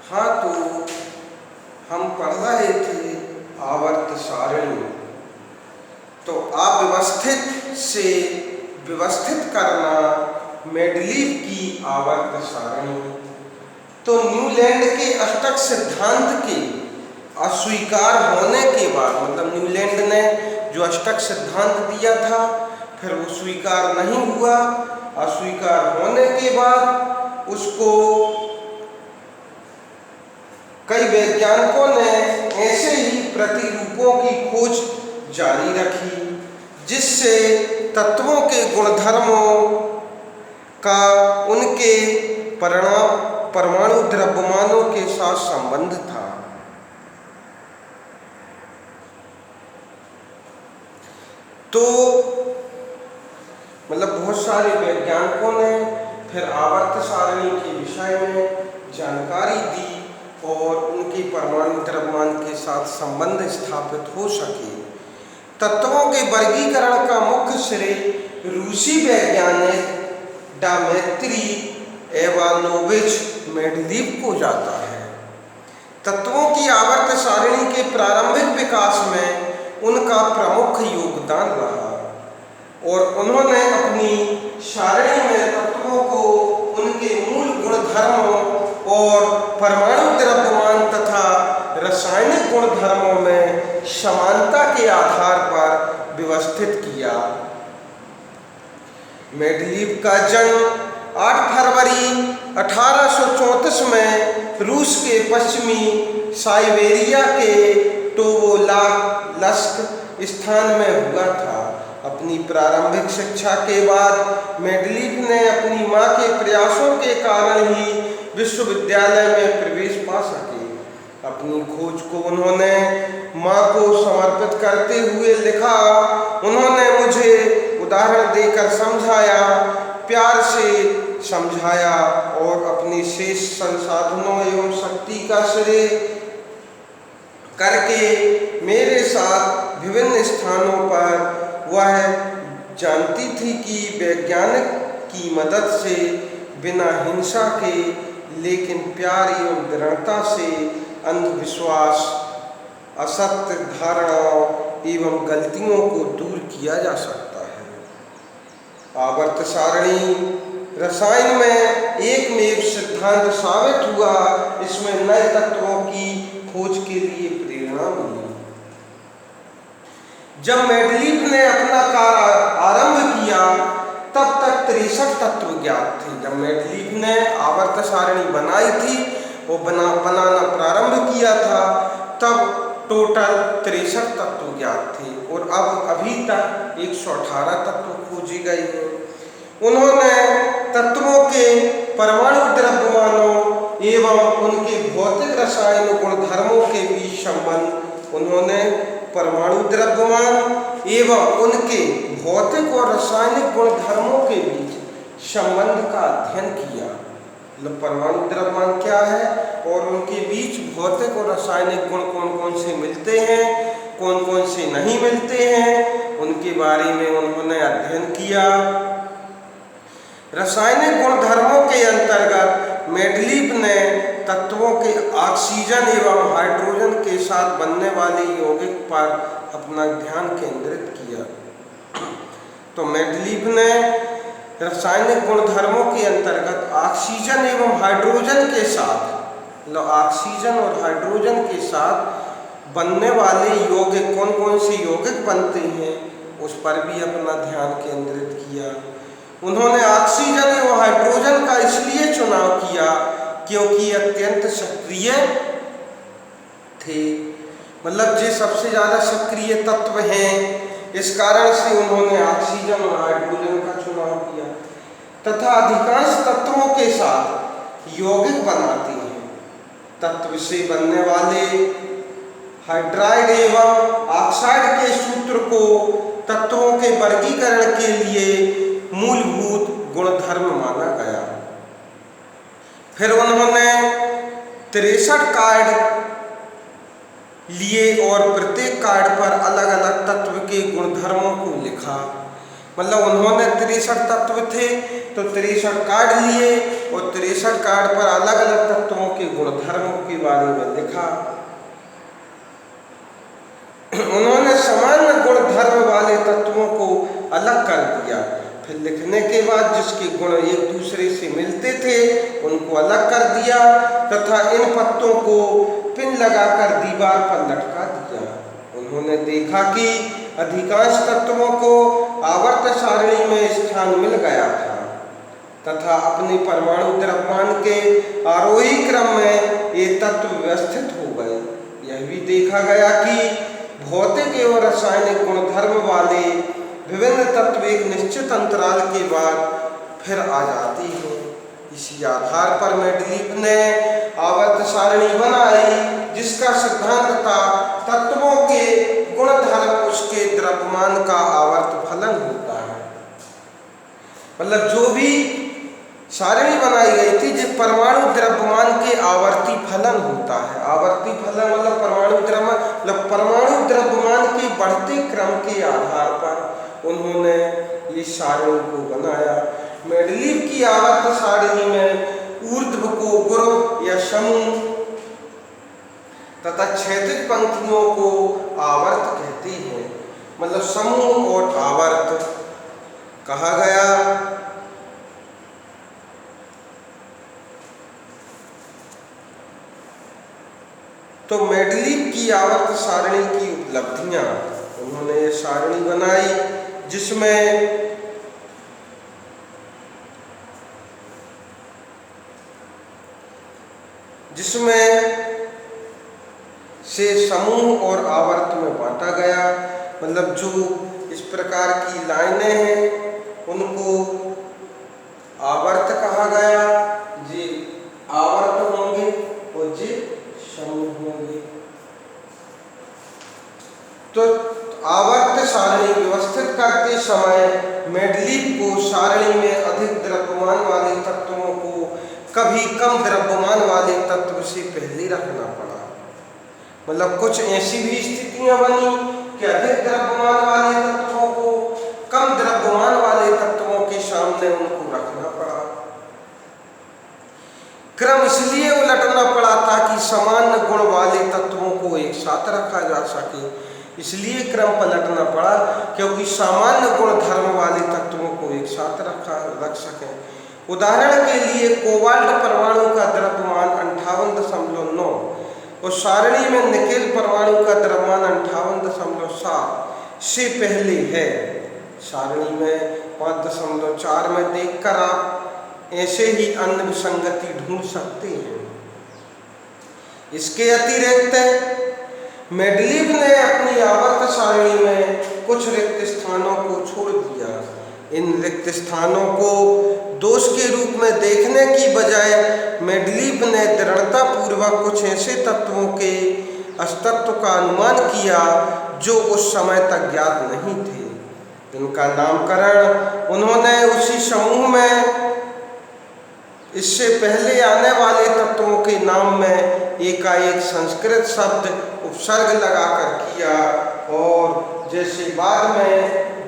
हाँ, तो हम पढ़ रहे थे आवर्त सारणी। तो अव्यवस्थित से व्यवस्थित करना मेंडलीव की आवर्त सारणी। तो न्यूलैंड के अष्टक सिद्धांत के अस्वीकार होने के बाद, मतलब न्यूलैंड ने जो अष्टक सिद्धांत दिया था फिर वो स्वीकार नहीं हुआ। अस्वीकार होने के बाद उसको कई वैज्ञानिकों ने ऐसे ही प्रतिरूपों की खोज जारी रखी, जिससे तत्वों के गुणधर्मों का उनके परमाणु द्रव्यमानों के साथ संबंध था। तो मतलब बहुत सारे वैज्ञानिकों ने फिर आवर्त सारणी के विषय में जानकारी दी और उनके परमाणु द्रव्यमान के साथ संबंध स्थापित हो सके। तत्वों के वर्गीकरण का मुख्य श्रेय रूसी वैज्ञानिक डामेत्री इवानोविच मेंडलीव को जाता है। तत्वों की आवर्त सारणी के प्रारंभिक विकास में उनका प्रमुख योगदान रहा और उन्होंने अपनी सारणी में तत्वों को उनके मूल गुणधर्मों और परमाणु द्रव्यमान तथा रासायनिक गुणधर्मों में समानता के आधार पर व्यवस्थित किया। मेंडलीव का जन्म 8 फरवरी 1834 में रूस के पश्चिमी साइबेरिया के टोवोलास्क स्थान में हुआ था। अपनी प्रारंभिक शिक्षा के बाद मेंडलीव ने अपनी मां के प्रयासों के कारण ही विश्वविद्यालय में प्रवेश पा सके। अपनी खोज को उन्होंने मां को समर्पित करते हुए लिखा, उन्होंने मुझे उदाहरण देकर समझाया, प्यार से समझाया और अपनी शेष संसाधनों एवं शक्ति का श्रेय करके मेरे साथ विभिन्न स्थानों पर वह जानती थी कि वैज्ञानिक की मदद से बिना हिंसा के लेकिन प्यार एवं दृढ़ता से अंधविश्वास, असत्य धारणाओं एवं गलतियों को दूर किया जा सकता है। आवर्त सारणी रसायन में एकमेव सिद्धांत साबित हुआ। इसमें नए तत्वों की खोज के लिए प्रेरणा मिली। जब मेंडलीव ने अपना कार्य आरंभ किया तब तक 63 तत्व ज्ञात थे। जब मेंडलीव ने आवर्त सारणी बनाई थी, वो बनाना प्रारंभ किया था, तब टोटल 63 तत्व ज्ञात थे और अब अभी तक 118 तत्व खोजे गए हैं। उन्होंने तत्वों के परमाणु द्रव्यमानों एवं उनके भौतिक रासायनिक गुणधर्मों के बीच संबंध, उन्होंने परमाणु द्रव्यमान एवं उनके भौतिक और रासायनिक गुणधर्मों के बीच संबंध का अध्ययन किया। मतलब परमाणु द्रव्यमान क्या है और उनके बीच भौतिक और रासायनिक गुण कौन कौन से मिलते हैं, कौन कौन से नहीं मिलते हैं, उनके बारे में उन्होंने अध्ययन किया। रासायनिक गुणधर्मों के अंतर्गत मेंडलीव ने तत्वों के ऑक्सीजन एवं हाइड्रोजन के साथ बनने वाले यौगिक पर अपना ध्यान केंद्रित किया। तो मेंडलीव ने रासायनिक गुणधर्मों के अंतर्गत ऑक्सीजन एवं हाइड्रोजन के साथ, मतलब ऑक्सीजन और हाइड्रोजन के साथ बनने वाले यौगिक कौन कौन से यौगिक बनते हैं उस पर भी अपना ध्यान केंद्रित किया। उन्होंने ऑक्सीजन एवं हाइड्रोजन का इसलिए चुनाव किया क्योंकि अत्यंत सक्रिय थे, मतलब ये सबसे ज़्यादा सक्रिय तत्व हैं। इस कारण से उन्होंने ऑक्सीजन और हाइड्रोजन का चुनाव किया तथा अधिकांश तत्वों के साथ यौगिक बनाते हैं। तत्व से बनने वाले हाइड्राइड एवं ऑक्साइड के सूत्र को तत्वों के वर्गीकरण के लिए मूलभूत गुणधर्म माना गया। फिर उन्होंने 63 कार्ड लिए और प्रत्येक कार्ड पर अलग अलग तत्व के गुणधर्मों को लिखा। मतलब उन्होंने 63 तत्व थे तो 63 कार्ड लिए और 63 कार्ड पर अलग अलग तत्वों के गुणधर्मों के बारे में लिखा। उन्होंने सामान्य गुण धर्म वाले तत्वों को अलग कर दिया। फिर लिखने के बाद जिसके गुण एक दूसरे से मिलते थे उनको अलग कर दिया तथा इन पत्तों को पिन लगाकर दीवार पर लटका दिया। उन्होंने देखा कि अधिकांश तत्वों को आवर्त सारणी में स्थान मिल गया था तथा अपने परमाणु द्रव्यमान के आरोही क्रम में ये तत्व व्यवस्थित हो गए। यह भी देखा गया कि भौतिक एवं रासायनिक गुणधर्म वाले विभिन्न तत्व एक निश्चित अंतराल के बाद फिर आ जाती हैं। इसी आधार पर मेंडलीव ने आवर्त सारणी बनाई जिसका सिद्धांत था तत्वों के गुणधर्म उसके द्रव्यमान का आवर्त फलन होता है। मतलब जो भी सारणी बनाई गई थी जिस परमाणु द्रव्यमान के आवर्ती फलन होता है। आवर्ती फलन मतलब परमाणु द्रव्यमान मतलब परमाणु द्रव्यमान के बढ़ते क्रम के आधार पर उन्होंने ये सारणी को बनाया। मेंडलीव की आवर्त सारणी में ऊर्ध्व को गुरु या समूह तथा क्षैतिज पंक्तियों को आवर्त कहते हैं। मतलब समूह और आवर्त कहा गया। तो मेंडलीव की आवर्त सारणी की उपलब्धियां, उन्होंने ये सारणी बनाई जिसमें से समूह और आवर्त में बांटा गया। मतलब जो इस प्रकार की लाइनें हैं उनको आवर्त कहा गया, ये आवर्त होंगे और ये समूह होंगे। तो आवर्त सारणी व्यवस्थित करते समय मेंडलीव को सारणी में अधिक द्रव्यमान वाले तत्वों को कभी कम द्रव्यमान वाले तत्व से पहले रखना पड़ा। मतलब कुछ ऐसी भी स्थितियां बनी कि अधिक द्रव्यमान वाले तत्वों को कम द्रव्यमान वाले तत्वों के सामने उनको रखना पड़ा। क्रम इसलिए उलटना पड़ा ताकि सामान्य गुण वाले तत्वों को एक साथ रखा जा सके। इसलिए क्रम पलटना पड़ा क्योंकि सामान्य गुण धर्म वाले तत्वों को एक साथ रख सकें। उदाहरण के लिए कोबाल्ट परमाणु का द्रव्यमान 58.9 और सारणी में निकेल परमाणु का द्रव्यमान 58.7 से पहले है। सारणी में 5.4 में देखकर आप ऐसे ही अन्य विसंगति ढूंढ सकते हैं। इसके अतिरिक्त मेंडलीव ने अपनी आवर्त सारणी में कुछ रिक्त स्थानों को छोड़ दिया। इन रिक्त स्थानों को दोष के रूप में देखने की बजाय मेंडलीव ने दृढ़तापूर्वक कुछ ऐसे तत्वों के अस्तित्व का अनुमान किया जो उस समय तक ज्ञात नहीं थे। इनका नामकरण उन्होंने उसी समूह में इससे पहले आने वाले तत्वों के नाम में एकाएक संस्कृत शब्द उपसर्ग लगाकर किया और जैसे बाद में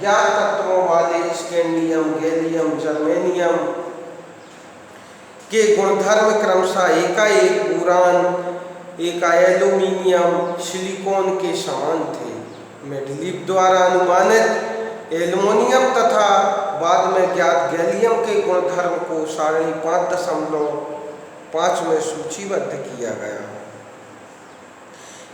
ज्ञात तत्वों वाले स्कैंडियम, गैलियम, जर्मेनियम के गुणधर्म क्रमशः एकाएक बोरान, एल्यूमिनियम, सिलिकॉन के समान थे। मेंडलीव द्वारा अनुमानित एल्यूमिनियम तथा बाद में ज्ञात गैलियम के गुणधर्म को सारणी 5.5 में सूचीबद्ध किया गया।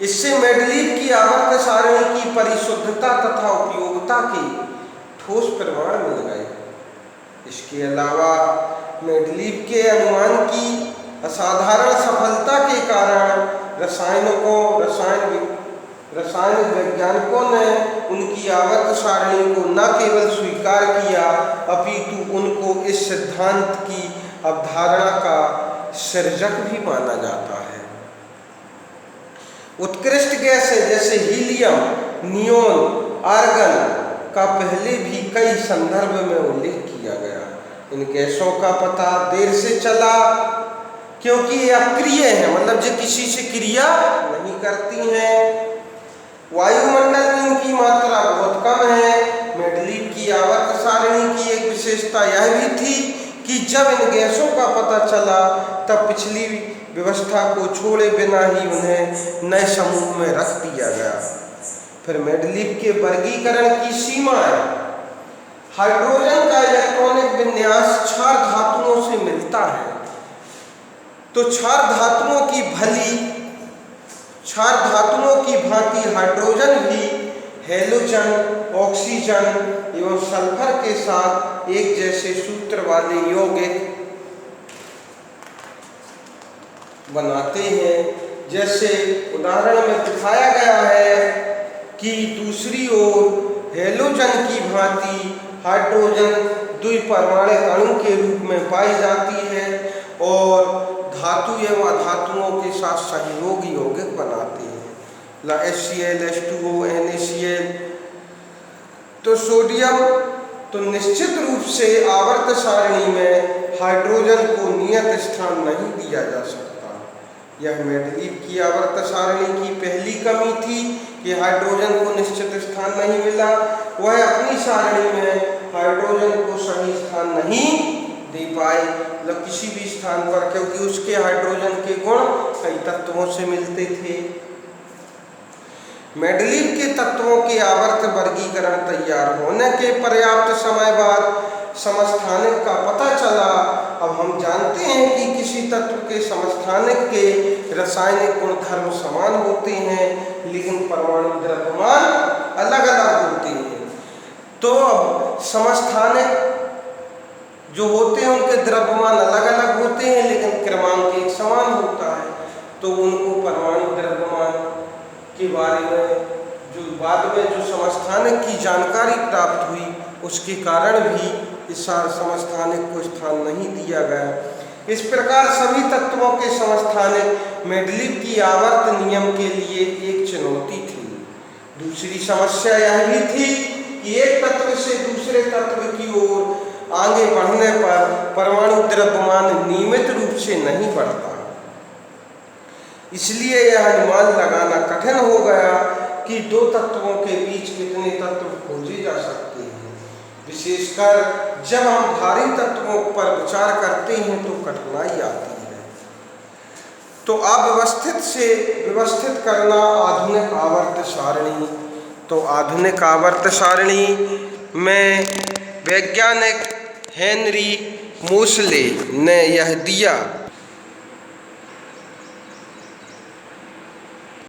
इससे मेंडलीव की आवर्त सारणी की परिशुद्धता तथा उपयोगिता के ठोस प्रमाण मिल गए। इसके अलावा मेंडलीव के अनुमान की असाधारण सफलता के कारण रसायन वैज्ञानिकों ने उनकी आवर्त सारणी को न केवल स्वीकार किया अपितु उनको इस सिद्धांत की अवधारणा का सृजक भी माना जाता है। उत्कृष्ट गैसें जैसे हीलियम, नियोन, आर्गन का पहले भी कई संदर्भ में उल्लेख किया गया। इन गैसों का पता देर से चला क्योंकि ये अक्रिय हैं, मतलब जो किसी से क्रिया नहीं करती हैं। वायुमंडल में इनकी मात्रा बहुत कम है। मेंडलीव की आवर्त सारणी की एक विशेषता यह भी थी कि कि जब इन गैसों का पता चला तब पिछली व्यवस्था को छोड़े बिना ही उन्हें नए समूह में रख दिया गया। फिर मेंडलीव के वर्गीकरण की सीमाएं। हाइड्रोजन का इलेक्ट्रॉनिक विन्यास क्षार धातुओं से मिलता है, तो क्षार धातुओं की भांति हाइड्रोजन भी हेलोजन, ऑक्सीजन एवं सल्फर के साथ एक जैसे सूत्र वाले यौगिक बनाते हैं। जैसे उदाहरण में दिखाया गया है कि दूसरी ओर हेलोजन की भांति हाइड्रोजन द्विपरमाणिक अणु के रूप में पाई जाती है और धातु एवं अधातुओं के साथ सहयोगी यौगिक बनाते हैं, HCl, H2O, NaCl। तो सोडियम तो निश्चित रूप से आवर्त सारणी में हाइड्रोजन को नियत स्थान नहीं दिया जा सकता। यह मेंडलीव की आवर्त सारणी की पहली कमी थी कि हाइड्रोजन को निश्चित स्थान नहीं मिला। वह अपनी सारणी में हाइड्रोजन को सही स्थान नहीं दे पाए, मतलब किसी भी स्थान पर, क्योंकि उसके हाइड्रोजन के गुण कई तत्वों से मिलते थे। मेंडलीव के तत्वों के आवर्त वर्गीकरण तैयार होने के पर्याप्त समय बाद समस्थानिक का पता चला। अब हम जानते हैं कि किसी तत्व के समस्थानिक के रासायनिक गुणधर्म समान होते हैं, लेकिन परमाणु द्रव्यमान अलग अलग होते हैं। तो अब समस्थानिक जो होते हैं उनके द्रव्यमान अलग अलग होते हैं, लेकिन क्रमांक एक समान होता है। तो उनको परमाणु द्रव्यमान के बारे में जो बाद में जो समस्थानिक की जानकारी प्राप्त हुई, उसके कारण भी इस समस्थानिक को स्थान नहीं दिया गया। इस प्रकार सभी तत्वों के समस्थानिक मेंडलीव की आवर्त नियम के लिए एक चुनौती थी। दूसरी समस्या यह भी थी कि एक तत्व से दूसरे तत्व की ओर आगे बढ़ने पर परमाणु द्रव्यमान नियमित रूप से नहीं बढ़ता। इसलिए यह अनुमान लगाना कठिन हो गया कि दो तत्वों के बीच कितने तत्व खोजे जा सकते हैं। विशेषकर जब हम भारी तत्वों पर विचार करते हैं तो कठिनाई आती है। तो अव्यवस्थित से व्यवस्थित करना आधुनिक आवर्त सारणी। तो आधुनिक आवर्त सारणी में वैज्ञानिक हेनरी मोसले ने यह दिया